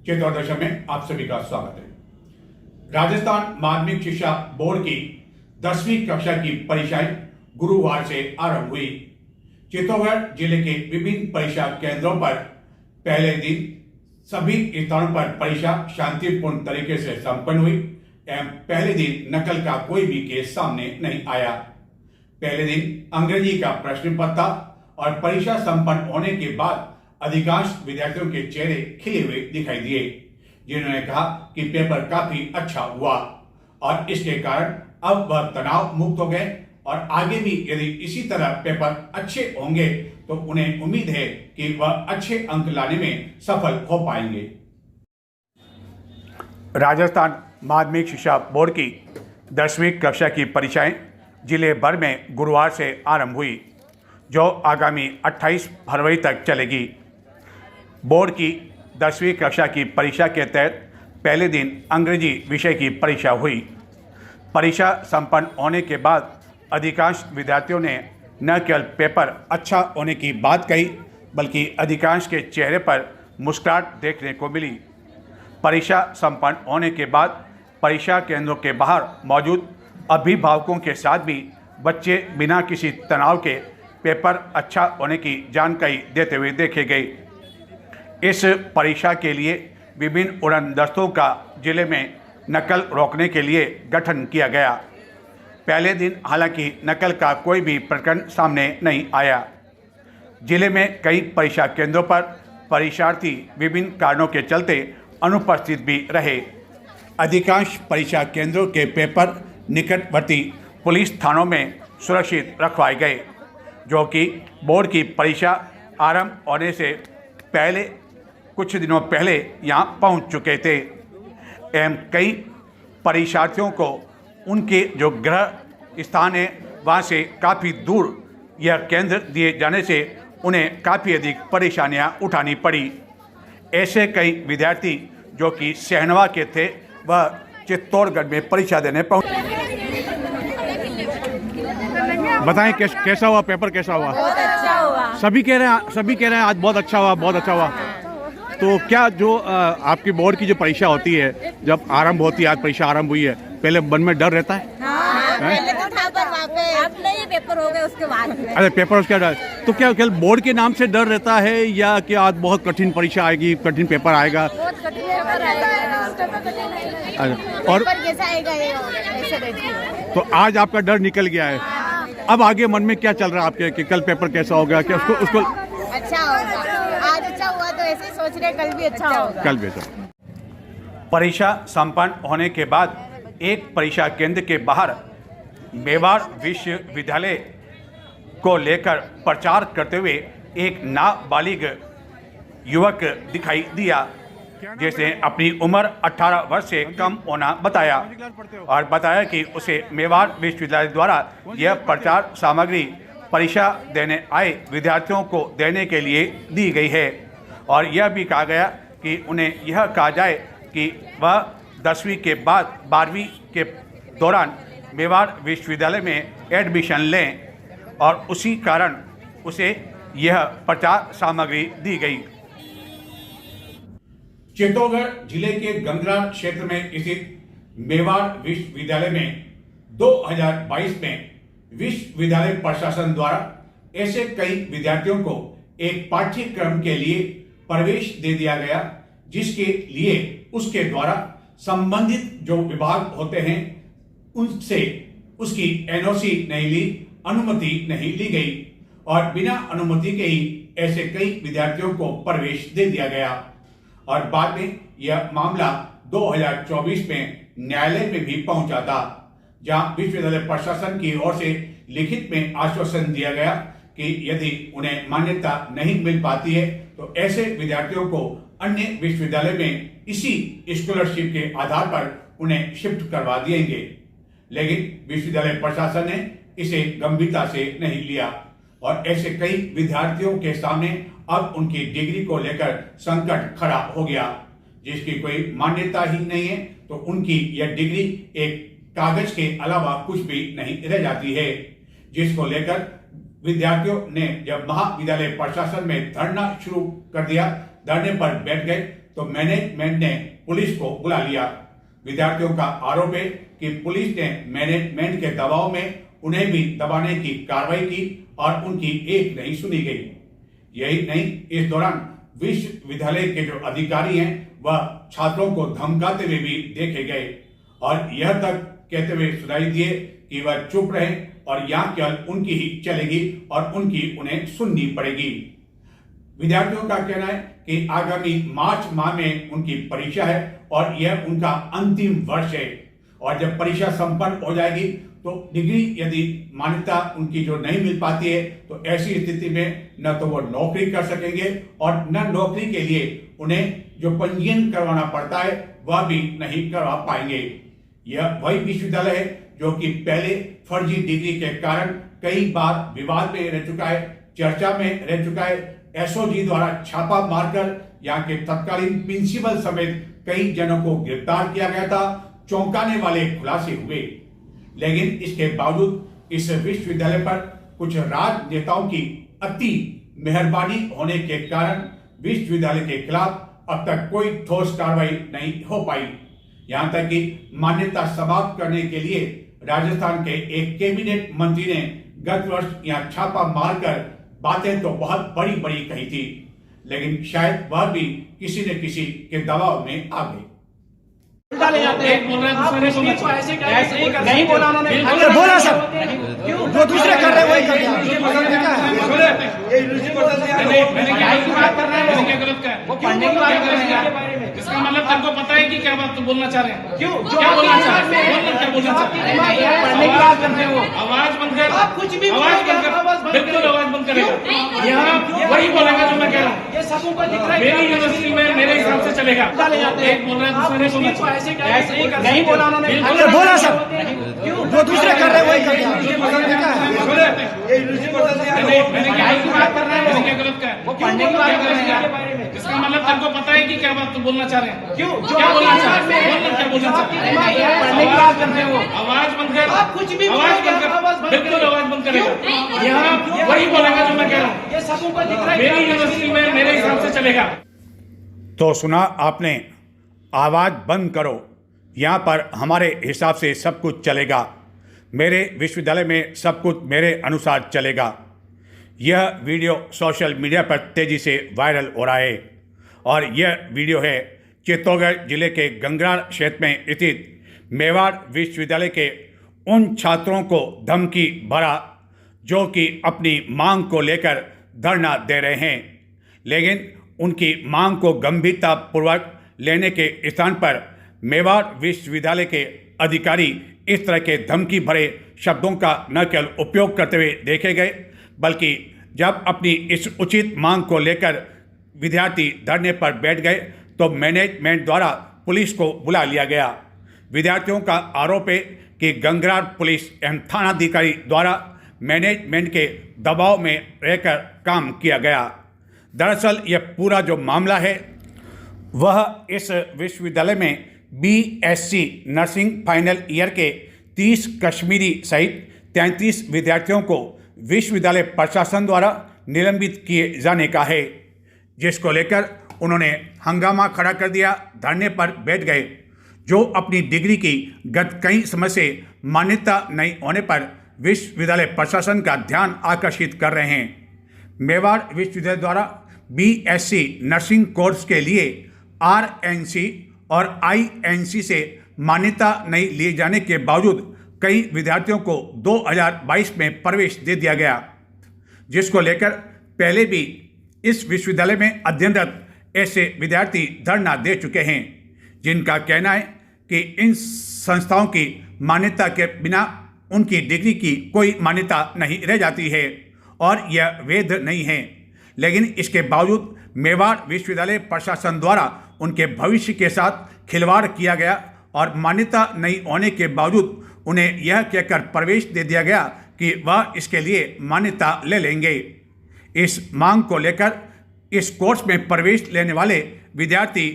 चित्तौड़ में आप सभी का स्वागत है। राजस्थान माध्यमिक शिक्षा बोर्ड की 10वीं कक्षा की परीक्षाएं गुरुवार से आरंभ हुई। चित्तौड़गढ़ जिले के विभिन्न परीक्षा केंद्रों पर पहले दिन सभी स्थानों पर परीक्षा शांतिपूर्ण तरीके से संपन्न हुई एवं पहले दिन नकल का कोई भी केस सामने नहीं आया। पहले दिन अंग्रेजी का प्रश्न पत्र और परीक्षा संपन्न होने के बाद अधिकांश विद्यार्थियों के चेहरे खिले हुए दिखाई दिए, जिन्होंने कहा कि पेपर काफी अच्छा हुआ और इसके कारण अब वह तनाव मुक्त हो गए और आगे भी यदि इसी तरह पेपर अच्छे होंगे तो उन्हें उम्मीद है कि वह अच्छे अंक लाने में सफल हो पाएंगे। राजस्थान माध्यमिक शिक्षा बोर्ड की 10वीं कक्षा की परीक्षाएं जिले भर में गुरुवार से आरंभ हुई, जो आगामी 28 फरवरी तक चलेगी। बोर्ड की 10वीं कक्षा की परीक्षा के तहत पहले दिन अंग्रेजी विषय की परीक्षा हुई। परीक्षा संपन्न होने के बाद अधिकांश विद्यार्थियों ने न केवल पेपर अच्छा होने की बात कही, बल्कि अधिकांश के चेहरे पर मुस्कुराहट देखने को मिली। परीक्षा संपन्न होने के बाद परीक्षा केंद्रों के बाहर मौजूद अभिभावकों के साथ भी बच्चे बिना किसी तनाव के पेपर अच्छा होने की जानकारी देते हुए देखे गए। इस परीक्षा के लिए विभिन्न उड़न दस्तों का जिले में नकल रोकने के लिए गठन किया गया। पहले दिन हालांकि नकल का कोई भी प्रकरण सामने नहीं आया। जिले में कई परीक्षा केंद्रों पर परीक्षार्थी विभिन्न कारणों के चलते अनुपस्थित भी रहे। अधिकांश परीक्षा केंद्रों के पेपर निकटवर्ती पुलिस थानों में सुरक्षित रखवाए गए, जो कि बोर्ड की परीक्षा आरंभ होने से पहले कुछ दिनों पहले यहाँ पहुँच चुके थे एवं कई परीक्षार्थियों को उनके जो गृह स्थान है वहाँ से काफ़ी दूर यह केंद्र दिए जाने से उन्हें काफ़ी अधिक परेशानियाँ उठानी पड़ी। ऐसे कई विद्यार्थी जो कि सहनवा के थे वह चित्तौड़गढ़ में परीक्षा देने पहुँचे। बताएं कैसा हुआ पेपर, कैसा हुआ? बहुत अच्छा हुआ। सभी कह रहे हैं आज बहुत अच्छा हुआ, बहुत अच्छा हुआ। तो क्या जो आपकी बोर्ड की जो परीक्षा होती है, जब आरंभ होती है, आज परीक्षा आरंभ हुई है, पहले मन में डर रहता है? हाँ, पहले तो था, पर अब नहीं, पेपर हो गए उसके बाद। अरे पेपर उसके डर, तो क्या केवल बोर्ड के नाम से डर रहता है या कि आज बहुत कठिन परीक्षा आएगी, कठिन पेपर आएगा? बहुत कठिन पेपर आएगा और कैसा आएगा ये ऐसे रहती है। तो आज आपका डर निकल गया है। अब आगे मन में क्या चल रहा है आपके कि कल पेपर कैसा होगा, क्या उसको अच्छा होगा? आज अच्छा हुआ तो ऐसे सोच रहे कल भी अच्छा होगा। कल भी अच्छा। परीक्षा संपन्न होने के बाद एक परीक्षा केंद्र के बाहर मेवाड़ विश्वविद्यालय को लेकर प्रचार करते हुए एक नाबालिग युवक दिखाई दिया, जिसने अपनी उम्र 18 वर्ष से कम होना बताया और बताया कि उसे मेवाड़ विश्वविद्यालय द्वारा यह प्रचार सामग्री परीक्षा देने आए विद्यार्थियों को देने के लिए दी गई है और यह भी कहा गया कि उन्हें यह कहा जाए कि वह 10वीं के बाद 12वीं के दौरान मेवाड़ विश्वविद्यालय में एडमिशन लें और उसी कारण उसे यह प्रचार सामग्री दी गई। चित्तौड़गढ़ जिले के गंगरा क्षेत्र में स्थित मेवाड़ विश्वविद्यालय में 2022 में विश्वविद्यालय प्रशासन द्वारा ऐसे कई विद्यार्थियों को एक पाठ्यक्रम के लिए प्रवेश दे दिया गया, जिसके लिए उसके द्वारा संबंधित जो विभाग होते हैं उनसे उसकी एनओसी नहीं ली, अनुमति नहीं ली गई और बिना अनुमति के ही ऐसे कई विद्यार्थियों को प्रवेश दे दिया गया और बाद में यह मामला 2024 में न्यायालय में भी पहुंचा था, जहां विश्वविद्यालय प्रशासन की ओर से लिखित में आश्वासन दिया गया कि यदि उन्हें मान्यता नहीं मिल पाती है तो ऐसे विद्यार्थियों को अन्य विश्वविद्यालय में इसी स्कॉलरशिप के आधार पर उन्हें शिफ्ट करवा देंगे। लेकिन विश्वविद्यालय प्रशासन ने इसे गंभीरता से नहीं लिया और ऐसे कई विद्यार्थियों के सामने अब उनकी डिग्री को लेकर संकट खड़ा हो गया, जिसकी कोई मान्यता ही नहीं है तो उनकी यह डिग्री एक कागज के अलावा कुछ भी नहीं रह जाती है, जिसको लेकर विद्यार्थियों ने जब महाविद्यालय प्रशासन में धरना शुरू कर दिया, धरने पर बैठ गए तो मैनेजमेंट ने पुलिस को बुला लिया। विद्यार्थियों का आरोप है कि पुलिस ने मैनेजमेंट के दबाव में उन्हें भी दबाने की कार्रवाई की और उनकी एक नहीं सुनी गई। यही नहीं, इस दौरान विश्वविद्यालय के जो अधिकारी हैं वह छात्रों को धमकाते हुए भी देखे गए और यह तक कहते हुए सुनाई दिए कि वह चुप रहे और यहाँ केवल उनकी ही चलेगी और उनकी उन्हें सुननी पड़ेगी। विद्यार्थियों का कहना है कि आगामी मार्च माह में उनकी परीक्षा है और यह उनका अंतिम वर्ष है और जब परीक्षा संपन्न हो जाएगी तो डिग्री यदि मान्यता उनकी जो नहीं मिल पाती है तो ऐसी स्थिति में न तो वो नौकरी कर सकेंगे और न नौकरी के लिए उन्हें जो पंजीयन करवाना पड़ता है वह भी नहीं करवा पाएंगे। यह वही विश्वविद्यालय है जो कि पहले फर्जी डिग्री के कारण कई बार विवाद में रह चुका है, चर्चा में रह चुका है। एसओजी द्वारा छापा मारकर यहाँ के तत्कालीन प्रिंसिपल समेत कई जनों को गिरफ्तार किया गया था। चौंकाने वाले खुलासे हुए, लेकिन इसके बावजूद इस विश्वविद्यालय पर कुछ राजनेताओं की अति मेहरबानी होने के कारण विश्वविद्यालय के खिलाफ अब तक कोई ठोस कार्रवाई नहीं हो पाई। यहां तक कि मान्यता समाप्त करने के लिए राजस्थान के एक कैबिनेट मंत्री ने गत वर्ष यहां छापा मारकर बातें तो बहुत बड़ी बड़ी कही थी, लेकिन शायद वह भी किसी न किसी के दबाव में आ गए। एक बोल रहे हैं दूसरे नहीं बोलना चाहिए। नहीं बोला उन्होंने, बोला सर, जो दूसरे कर रहे वही कर मैंने क्या बात कर रहे हैं, मैंने क्या गलत कहा है? वो पढ़ने की बात कर रहे हैं। इसका मतलब तुमको पता है कि क्या बात तुम बोलना चाह रहे हैं? क्यों क्या बोलना चाह रहे हैं? क्या बोलना चाह रहे हैं? पढ़ने की बात करते हो, आवाज बंद कर, आप कुछ भी आवाज बंद कर, बिल्कुल आवाज बंद करेगा। यहाँ वही बोलेगा जो मैं कह रहा हूँ। ये सब ऊपर दिख रहा है। मेरी यूनिवर्सिटी में मेरे हिसाब से चलेगा। एक बोल रहे हैं दूसरे नहीं बोलना चाहिए। नहीं बोला उन्होंने, बोला सर, जो दूसरे कर रहे वही कर मैंने क्या बात कर रहे हैं, मैंने क्या गलत कहा है? वो पढ़ने की बात कर रहे हैं। इसका मतलब तुमको पता है कि क्या बात तुम बोलना चाह रहे हैं? क्यों क्या बोलना चाह रहे हैं? क्या बोलना चाह रहे हैं? पढ़ने की बात करते हो, आवाज बंद कर, आप कुछ भी आवाज बंद कर, बिल्कुल आवाज बंद करेगा। यहाँ वही बोलेगा जो मैं कह रहा हूँ। ये सब ऊपर दिख रहा है। मेरी यूनिवर्सिटी में मेरे हिसाब से चलेगा। तो सुना आपने, आवाज बंद करो, यहाँ पर हमारे हिसाब से सब कुछ चलेगा, मेरे विश्वविद्यालय में सब कुछ मेरे अनुसार चलेगा। यह वीडियो सोशल मीडिया पर तेज़ी से वायरल हो रहा है और यह वीडियो है चित्तौड़गढ़ जिले के गंगरार क्षेत्र में स्थित मेवाड़ विश्वविद्यालय के उन छात्रों को धमकी भरा जो कि अपनी मांग को लेकर धरना दे रहे हैं, लेकिन उनकी मांग को गंभीरतापूर्वक लेने के स्थान पर मेवाड़ विश्वविद्यालय के अधिकारी इस तरह के धमकी भरे शब्दों का न केवल उपयोग करते हुए देखे गए, बल्कि जब अपनी इस उचित मांग को लेकर विद्यार्थी धरने पर बैठ गए तो मैनेजमेंट द्वारा पुलिस को बुला लिया गया। विद्यार्थियों का आरोप है कि गंगरार पुलिस एवं थानाधिकारी द्वारा मैनेजमेंट के दबाव में रहकर काम किया गया। दरअसल यह पूरा जो मामला है वह इस विश्वविद्यालय में BSc नर्सिंग फाइनल ईयर के 30 कश्मीरी सहित 33 विद्यार्थियों को विश्वविद्यालय प्रशासन द्वारा निलंबित किए जाने का है, जिसको लेकर उन्होंने हंगामा खड़ा कर दिया, धरने पर बैठ गए। जो अपनी डिग्री की गत कई समय से मान्यता नहीं होने पर विश्वविद्यालय प्रशासन का ध्यान आकर्षित कर रहे हैं। मेवाड़ विश्वविद्यालय द्वारा BSc नर्सिंग कोर्स के लिए RNC और INC से मान्यता नहीं लिए जाने के बावजूद कई विद्यार्थियों को 2022 में प्रवेश दे दिया गया, जिसको लेकर पहले भी इस विश्वविद्यालय में अध्ययनरत ऐसे विद्यार्थी धरना दे चुके हैं, जिनका कहना है कि इन संस्थाओं की मान्यता के बिना उनकी डिग्री की कोई मान्यता नहीं रह जाती है और यह वैध नहीं है। लेकिन इसके बावजूद मेवाड़ विश्वविद्यालय प्रशासन द्वारा उनके भविष्य के साथ खिलवाड़ किया गया और मान्यता नहीं होने के बावजूद उन्हें यह कहकर प्रवेश दे दिया गया कि वह इसके लिए मान्यता ले लेंगे। इस मांग को लेकर इस कोर्स में प्रवेश लेने वाले विद्यार्थी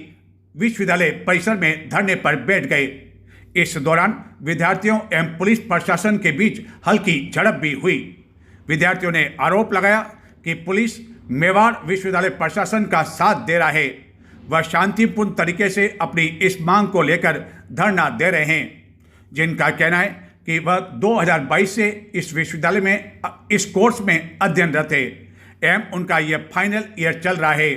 विश्वविद्यालय परिसर में धरने पर बैठ गए। इस दौरान विद्यार्थियों एवं पुलिस प्रशासन के बीच हल्की झड़प भी हुई। विद्यार्थियों ने आरोप लगाया कि पुलिस मेवाड़ विश्वविद्यालय प्रशासन का साथ दे रहा है। वह शांतिपूर्ण तरीके से अपनी इस मांग को लेकर धरना दे रहे हैं, जिनका कहना है कि वह 2022 से इस विश्वविद्यालय में इस कोर्स में अध्ययनरत है एवं उनका यह फाइनल ईयर चल रहा है।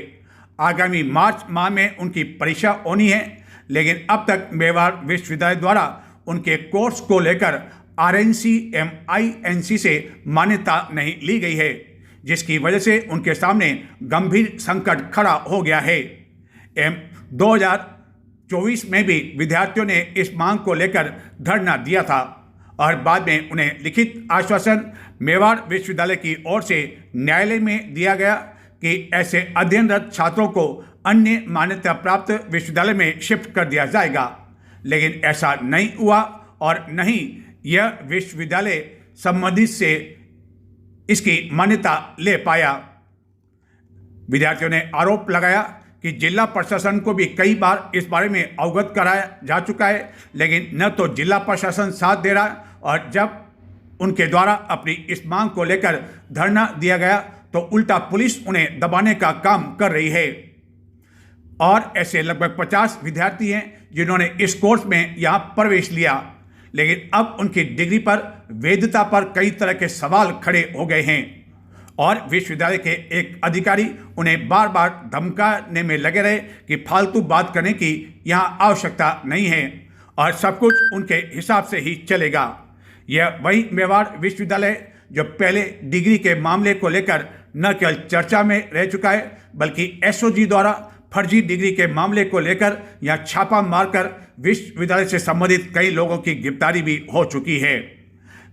आगामी मार्च माह में उनकी परीक्षा होनी है, लेकिन अब तक मेवाड़ विश्वविद्यालय द्वारा उनके कोर्स को लेकर RNC एवं INC से मान्यता नहीं ली गई है, जिसकी वजह से उनके सामने गंभीर संकट खड़ा हो गया है। एवं 2024 में भी विद्यार्थियों ने इस मांग को लेकर धरना दिया था और बाद में उन्हें लिखित आश्वासन मेवाड़ विश्वविद्यालय की ओर से न्यायालय में दिया गया कि ऐसे अध्ययनरत छात्रों को अन्य मान्यता प्राप्त विश्वविद्यालय में शिफ्ट कर दिया जाएगा, लेकिन ऐसा नहीं हुआ और न ही यह विश्वविद्यालय संबंधित से इसकी मान्यता ले पाया। विद्यार्थियों ने आरोप लगाया कि जिला प्रशासन को भी कई बार इस बारे में अवगत कराया जा चुका है, लेकिन न तो जिला प्रशासन साथ दे रहा है और जब उनके द्वारा अपनी इस मांग को लेकर धरना दिया गया तो उल्टा पुलिस उन्हें दबाने का काम कर रही है। और ऐसे लगभग 50 विद्यार्थी हैं जिन्होंने इस कोर्स में यहाँ प्रवेश लिया, लेकिन अब उनकी डिग्री पर वैधता पर कई तरह के सवाल खड़े हो गए हैं और विश्वविद्यालय के एक अधिकारी उन्हें बार बार धमकाने में लगे रहे कि फालतू बात करने की यहाँ आवश्यकता नहीं है और सब कुछ उनके हिसाब से ही चलेगा। यह वही मेवाड़ विश्वविद्यालय जो पहले डिग्री के मामले को लेकर न केवल चर्चा में रह चुका है, बल्कि SOG द्वारा फर्जी डिग्री के मामले को लेकर यहाँ छापा मारकर विश्वविद्यालय से संबंधित कई लोगों की गिरफ्तारी भी हो चुकी है।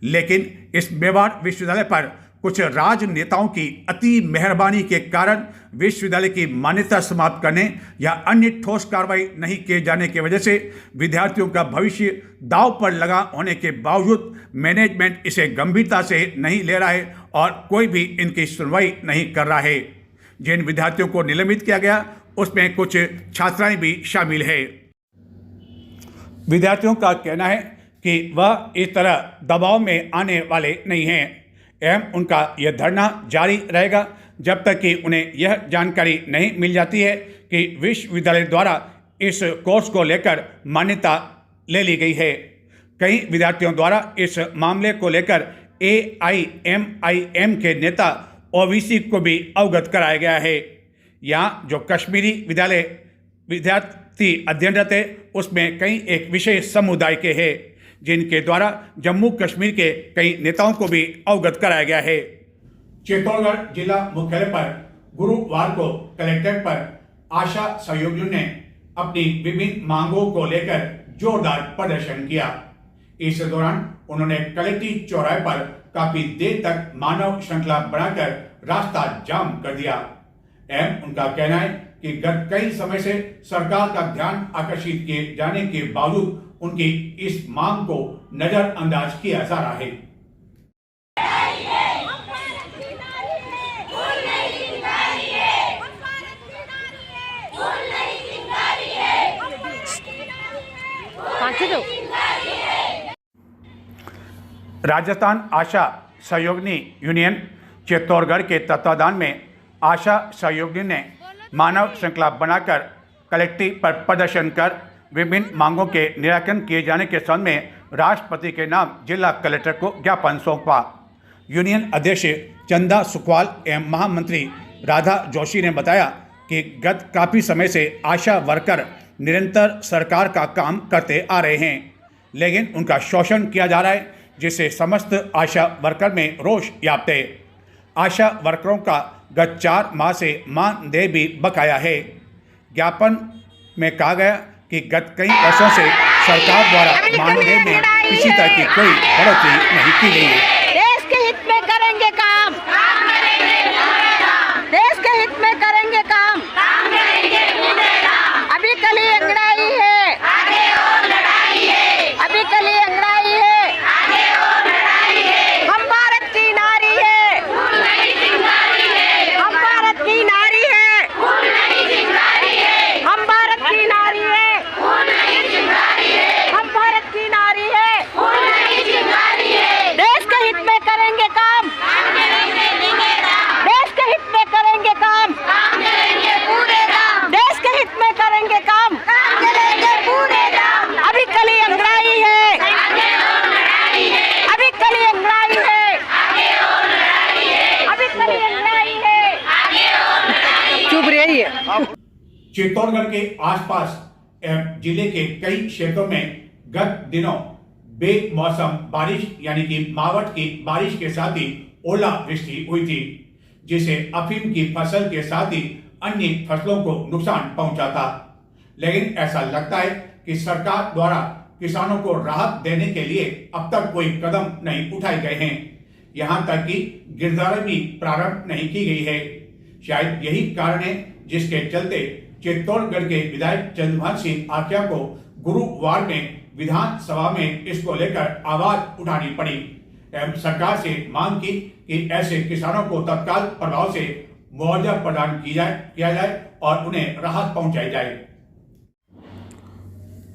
लेकिन इस मेवाड़ विश्वविद्यालय पर कुछ राजनेताओं की अति मेहरबानी के कारण विश्वविद्यालय की मान्यता समाप्त करने या अन्य ठोस कार्रवाई नहीं किए जाने की वजह से विद्यार्थियों का भविष्य दांव पर लगा होने के बावजूद मैनेजमेंट इसे गंभीरता से नहीं ले रहा है और कोई भी इनकी सुनवाई नहीं कर रहा है। जिन विद्यार्थियों को निलंबित किया गया उसमें कुछ छात्राएं भी शामिल है। विद्यार्थियों का कहना है कि वह इस तरह दबाव में आने वाले नहीं हैं एवं उनका यह धरना जारी रहेगा जब तक कि उन्हें यह जानकारी नहीं मिल जाती है कि विश्वविद्यालय द्वारा इस कोर्स को लेकर मान्यता ले ली गई है। कई विद्यार्थियों द्वारा इस मामले को लेकर AIMIM के नेता OBC को भी अवगत कराया गया है। यहाँ जो कश्मीरी विद्यार्थी अध्ययनरत है उसमें कई एक विशेष समुदाय के हैं जिनके द्वारा जम्मू कश्मीर के कई नेताओं को भी अवगत कराया गया है। चित्तौड़गढ़ जिला मुख्यालय पर गुरुवार को कलेक्ट्रेट पर आशा सहयोगियों ने अपनी विभिन्न मांगों को लेकर जोरदार प्रदर्शन किया। इस दौरान उन्होंने कलेक्ट्रेट चौराहे पर काफी देर तक मानव श्रृंखला बनाकर रास्ता जाम कर दिया एवं उनका कहना है कि गत कई समय से सरकार का ध्यान आकर्षित किए जाने के बावजूद उनकी इस मांग को नजरअंदाज किया जा रहा है। राजस्थान आशा सहयोगिनी यूनियन चित्तौड़गढ़ के तत्वाधान में आशा सहयोगिनी ने मानव श्रृंखला बनाकर कलेक्ट्रेट पर प्रदर्शन कर विभिन्न मांगों के निराकरण किए जाने के संबंध में राष्ट्रपति के नाम जिला कलेक्टर को ज्ञापन सौंपा। यूनियन अध्यक्ष चंदा सुखवाल एवं महामंत्री राधा जोशी ने बताया कि गत काफ़ी समय से आशा वर्कर निरंतर सरकार का काम करते आ रहे हैं, लेकिन उनका शोषण किया जा रहा है, जिससे समस्त आशा वर्कर में रोष व्याप्त है। आशा वर्करों का गत 4 माह से मानदेय भी बकाया है। ज्ञापन में कहा गया कि गत कई वर्षों से सरकार द्वारा मानदेय में किसी तरह की कोई बढ़ोतरी नहीं की गई है। देश के हित में करेंगे काम, देश के हित में करेंगे काम, अभी कली अंगड़ाई है, आगे और लड़ाई है, अभी कली अंगड़ाई है, आगे और लड़ाई है। हम भारत की नारी है, फूल नहीं चिंगारी है, हम भारत की नारी है, फूल नहीं चिंगारी है, हम भारत की नारी है, फूल नहीं चिंगारी है, हम भारत की नारी है, फूल नहीं चिंगारी है। देश के हित में चित्तौड़गढ़ के आसपास एवं जिले के कई क्षेत्रों में गत दिनों बेमौसम बारिश यानी कि मावठ की बारिश के साथ ही ओलावृष्टि हुई थी, जिसे अफीम की फसल के साथ ही अन्य फसलों को नुकसान पहुंचा था। लेकिन ऐसा लगता है कि सरकार द्वारा किसानों को राहत देने के लिए अब तक कोई कदम नहीं उठाए गए हैं। यहां तक कि गिरदावरी भी प्रारंभ नहीं की गई है। शायद यही कारण है जिसके चलते चित्तौड़गढ़ के विधायक चंद्रभान सिंह आक्या को गुरुवार में विधानसभा में इसको लेकर आवाज उठानी पड़ी एवं सरकार से मांग की कि ऐसे किसानों को तत्काल प्रभाव से मुआवजा प्रदान किया जाए और उन्हें राहत पहुंचाई जाए।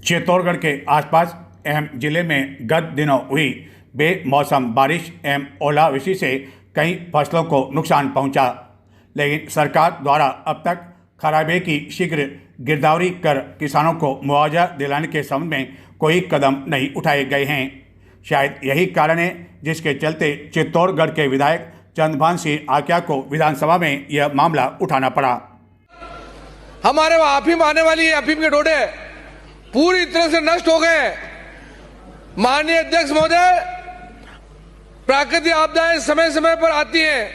चित्तौड़गढ़ के आसपास एवं जिले में गत दिनों हुई बेमौसम बारिश एवं ओलावृष्टि से कई फसलों को नुकसान पहुंचा, लेकिन सरकार द्वारा अब तक खराबे की शीघ्र गिरदावरी कर किसानों को मुआवजा दिलाने के संबंध में कोई कदम नहीं उठाए गए हैं। शायद यही कारण है जिसके चलते चित्तौड़गढ़ के विधायक चंद्रभान सिंह आक्या को विधानसभा में यह मामला उठाना पड़ा। हमारे वहां अफीम आने वाली है, अफीम के डोडे पूरी तरह से नष्ट हो गए। माननीय अध्यक्ष महोदय, प्राकृतिक आपदाएं समय समय पर आती हैं,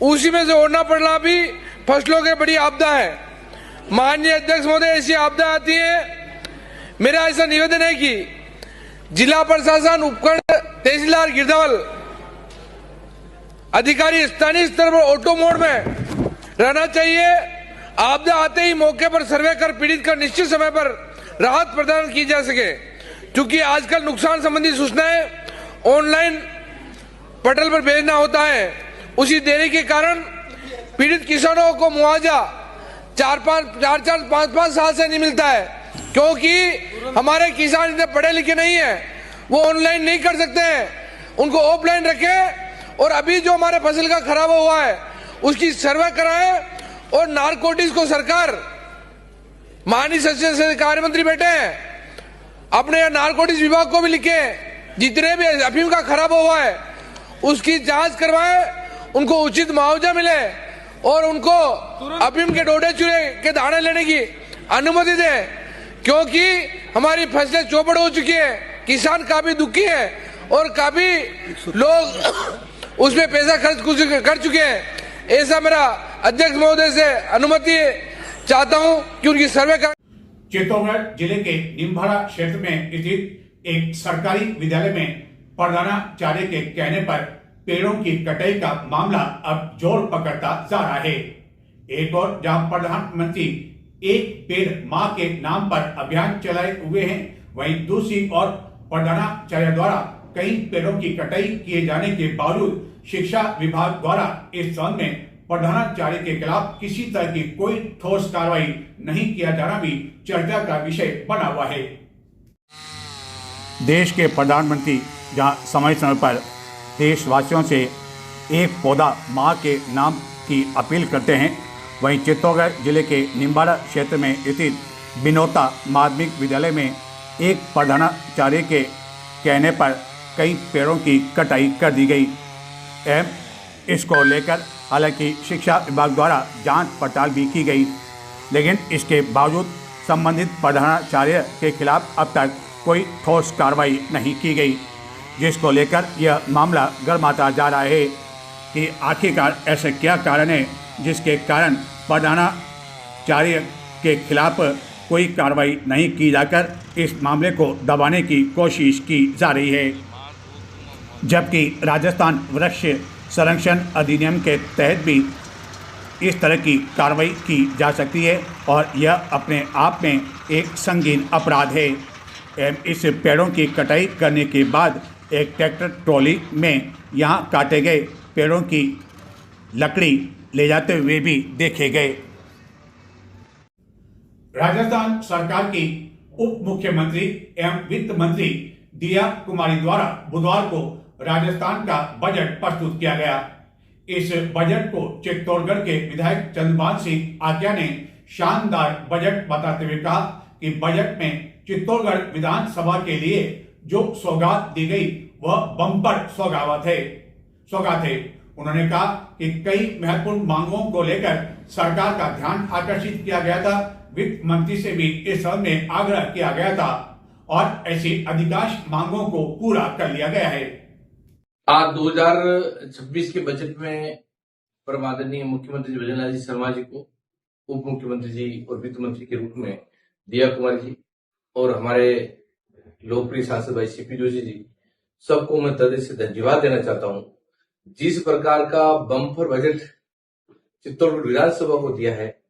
उसी में से ओढ़ना पड़ना भी फसलों के बड़ी आपदा है। माननीय अध्यक्ष महोदय, ऐसी आपदा आती है, मेरा ऐसा निवेदन है कि जिला प्रशासन, उपखंड तहसीलदार गिरदावल अधिकारी स्थानीय स्तर पर ऑटो मोड में रहना चाहिए। आपदा आते ही मौके पर सर्वे कर पीड़ित का निश्चित समय पर राहत प्रदान की जा सके, क्योंकि आजकल नुकसान संबंधी सूचनाएं ऑनलाइन पोर्टल पर भेजना होता है। उसी देरी के कारण पीड़ित किसानों को मुआवजा 4-5 साल से नहीं मिलता है, क्योंकि हमारे किसान इतने पढ़े लिखे नहीं है, वो ऑनलाइन नहीं कर सकते हैं, उनको ऑफलाइन रखे और अभी जो हमारे फसल का खराब हुआ है उसकी सर्वे कराए और नारकोटिक्स को सरकार, माननीय सचिव कार्य मंत्री बैठे हैं, अपने यहाँ नारकोटिक्स विभाग को भी लिखे जितने भी अफीम का खराब हुआ है उसकी जांच करवाए, उनको उचित मुआवजा मिले और उनको अफीम के डोडे चूरे के दाने लेने की अनुमति दे, क्योंकि हमारी फसलें चौपट हो चुकी है, किसान काफी दुखी है और काफी लोग उसमें पैसा खर्च कर चुके हैं। ऐसा मेरा अध्यक्ष महोदय से अनुमति चाहता हूं कि उनकी सर्वे कर। चित्तौड़गढ़ जिले के निम्भाड़ा क्षेत्र में स्थित एक सरकारी विद्यालय में प्रधानाचार्य के कहने पर पेड़ों की कटाई का मामला अब जोर पकड़ता जा रहा है। एक और जहां प्रधानमंत्री एक पेड़ मां के नाम पर अभियान चलाए हुए हैं, वहीं दूसरी ओर प्रधानाचार्य द्वारा कई पेड़ों की कटाई किए जाने के बावजूद शिक्षा विभाग द्वारा इस संबंध में प्रधानाचार्य के खिलाफ किसी तरह की कोई ठोस कार्रवाई नहीं किया जाना भी चर्चा का विषय बना हुआ है। देश के प्रधानमंत्री जहां समय समय पर देशवासियों से एक पौधा मां के नाम की अपील करते हैं, वहीं चित्तौड़गढ़ जिले के निम्बाड़ा क्षेत्र में स्थित बिनोता माध्यमिक विद्यालय में एक प्रधानाचार्य के कहने पर कई पेड़ों की कटाई कर दी गई एवं इसको लेकर हालांकि शिक्षा विभाग द्वारा जांच पड़ताल भी की गई, लेकिन इसके बावजूद संबंधित प्रधानाचार्य के खिलाफ अब तक कोई ठोस कार्रवाई नहीं की गई, जिसको लेकर यह मामला गर्माता जा रहा है कि आखिरकार ऐसे क्या कारण है जिसके कारण प्रधानाचार्य के खिलाफ कोई कार्रवाई नहीं की जाकर इस मामले को दबाने की कोशिश की जा रही है। जबकि राजस्थान वृक्ष संरक्षण अधिनियम के तहत भी इस तरह की कार्रवाई की जा सकती है और यह अपने आप में एक संगीन अपराध है। इस पेड़ों की कटाई करने के बाद एक ट्रैक्टर ट्रॉली में यहां काटे गए पेड़ों की लकड़ी ले जाते हुए भी देखे गए। राजस्थान सरकार की उप मुख्यमंत्री एवं वित्त मंत्री दिया कुमारी द्वारा बुधवार को राजस्थान का बजट प्रस्तुत किया गया। इस बजट को चित्तौड़गढ़ के विधायक चंद्रभान सिंह आक्या ने शानदार बजट बताते हुए कहा कि बजट में चित्तौड़गढ़ विधानसभा के लिए जो सौगात दी गई वह बम्पर सौगात है। उन्होंने कहा कि कई महत्वपूर्ण मांगों को लेकर सरकार का ध्यान आकर्षित किया गया था, वित्त मंत्री से भी इस संबंध में आग्रह किया गया था और ऐसी अधिकांश मांगों को पूरा कर लिया गया है। आज 2026 के बजट में परमादरणीय मुख्यमंत्री जी भजनलाल जी शर्मा जी को उप मुख्यमंत्री जी और वित्त मंत्री के रूप में दिया कुमार जी और हमारे लोकप्रिय सांसद भाई सीपी जोशी जी, सबको मैं हृदय से धन्यवाद देना चाहता हूं। जिस प्रकार का बम्पर बजट चित्तौड़गढ़ विधानसभा को दिया है,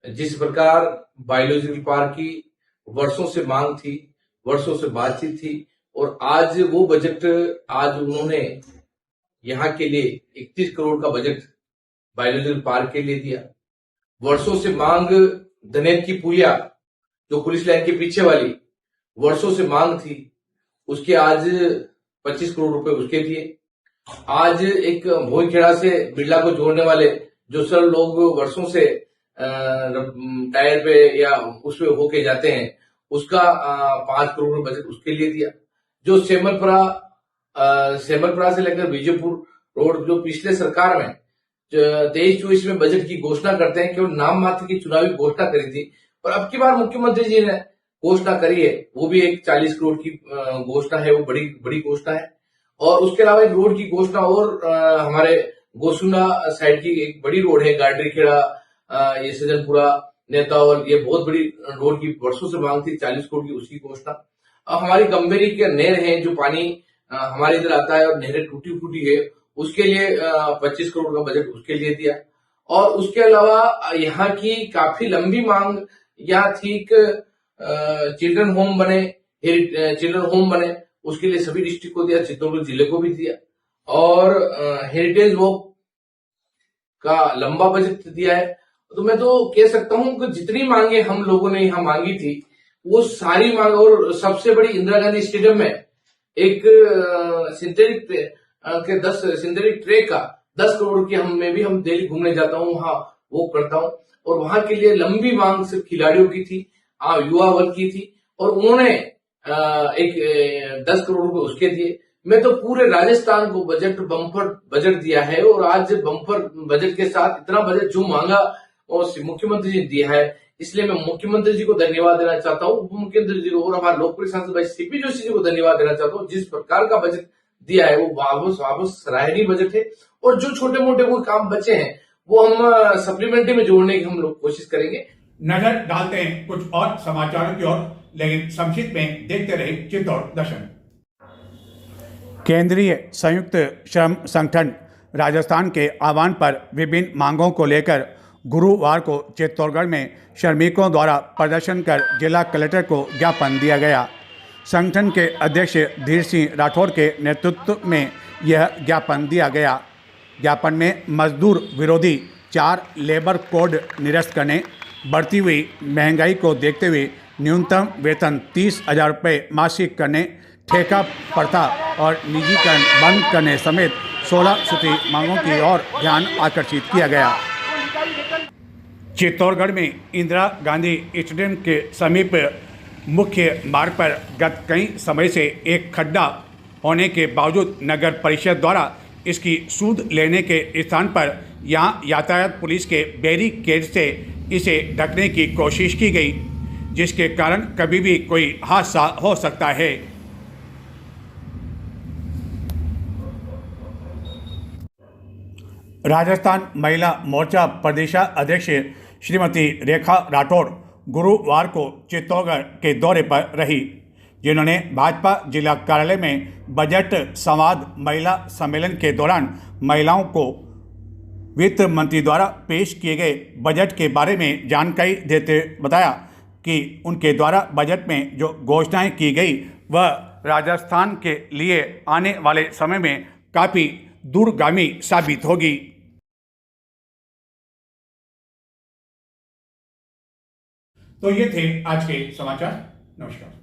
जिस प्रकार बायोलॉजिकल पार्क की वर्षों से मांग थी, वर्षों से बातचीत थी और आज वो बजट आज उन्होंने यहाँ के लिए 31 करोड़ का बजट बायोलॉजिकल पार्क के लिए दिया। वर्षों से मांग धनेर की पुलिया जो पुलिस लाइन के पीछे वाली वर्षों से मांग थी, उसके आज 25 करोड़ रुपए उसके दिए। आज एक भोईखेड़ा से बिरला को जोड़ने वाले जो सर लोग वर्षों से टायर पे या उसपे होके जाते हैं, उसका 5 करोड़ बजट उसके लिए दिया। जो सेमरपुरा से लेकर विजयपुर रोड जो पिछले सरकार में 23-24 में बजट की घोषणा करते हैं, केवल नाम मात्र की चुनावी घोषणा करी थी, पर अब की बार मुख्यमंत्री जी ने घोषणा करी है, वो भी एक 40 करोड़ की घोषणा है, वो बड़ी घोषणा है। और उसके अलावा एक रोड की घोषणा और हमारे गोसुना साइड की एक बड़ी रोड है, गाडरीखेड़ा, ये सजनपुरा, नेतावल, ये बहुत बड़ी रोड की वर्षों से मांग थी, 40 करोड़ की उसकी घोषणा। हमारी गंभीरी के नहर है जो पानी हमारे इधर आता है और नहरें टूटी फूटी है, उसके लिए 25 करोड़ का बजट उसके लिए दिया। और उसके अलावा यहाँ की काफी लंबी मांग यहाँ थी चिल्ड्रन होम बने, उसके लिए सभी डिस्ट्रिक्ट को दिया, चित्तौड़गढ़ जिले को भी दिया। और हेरिटेज वॉक का लंबा बजट दिया है। तो मैं तो कह सकता हूं कि जितनी मांगे हम लोगों ने यहाँ मांगी थी, वो सारी मांग, और सबसे बड़ी इंदिरा गांधी स्टेडियम में एक सिंथेटिक ट्रैक का 10 करोड़ की हम दिल्ली घूमने जाता हूँ, वहां वो करता हूँ। और वहां के लिए लंबी मांग सिर्फ खिलाड़ियों की थी, युवा वर्ग की थी, और उन्होंने एक 10 करोड़ रुपए उसके दिए। मैं तो पूरे राजस्थान को बम्पर बजट दिया है, और आज बम्पर बजट के साथ इतना बजट जो मांगा और मुख्यमंत्री जी ने दिया है, इसलिए मैं मुख्यमंत्री जी को धन्यवाद देना चाहता हूँ, उप मुख्यमंत्री जी को और हमारे लोकप्रिय सांसद भाई सीपी जोशी जी को धन्यवाद देना चाहता हूँ। जिस प्रकार का बजट दिया है वो वापस सराहनीय बजट है। और जो छोटे मोटे कोई काम बचे हैं वो हम सप्लीमेंट्री में जोड़ने की हम लोग कोशिश करेंगे। नजर डालते हैं कुछ और समाचारों की ओर, लेकिन संक्षिप्त में देखते रहे चित्तौड़ दर्शन। केंद्रीय संयुक्त श्रम संगठन राजस्थान के आह्वान पर विभिन्न मांगों को लेकर गुरुवार को चित्तौड़गढ़ में श्रमिकों द्वारा प्रदर्शन कर जिला कलेक्टर को ज्ञापन दिया गया। संगठन के अध्यक्ष धीर सिंह राठौर के नेतृत्व में यह ज्ञापन दिया गया। ज्ञापन में मजदूर विरोधी 4 लेबर कोड निरस्त करने, बढ़ती हुई महंगाई को देखते हुए न्यूनतम वेतन 30,000 रुपये मासिक करने, ठेका प्रथा और निजीकरण बंद करने समेत 16 सूत्री मांगों की ओर ध्यान आकर्षित किया गया। चित्तौड़गढ़ में इंदिरा गांधी स्टेडियम के समीप मुख्य मार्ग पर गत कई समय से एक खड्डा होने के बावजूद नगर परिषद द्वारा इसकी सूद लेने के स्थान पर यहां यातायात पुलिस के बैरिकेड से इसे ढकने की कोशिश की गई, जिसके कारण कभी भी कोई हादसा हो सकता है। राजस्थान महिला मोर्चा प्रदेशाध्यक्ष श्रीमती रेखा राठौड़ गुरुवार को चित्तौड़गढ़ के दौरे पर रही, जिन्होंने भाजपा जिला कार्यालय में बजट संवाद महिला सम्मेलन के दौरान महिलाओं को वित्त मंत्री द्वारा पेश किए गए बजट के बारे में जानकारी देते बताया कि उनके द्वारा बजट में जो घोषणाएं की गई वह राजस्थान के लिए आने वाले समय में काफ़ी दूरगामी साबित होगी। तो ये थे आज के समाचार। नमस्कार।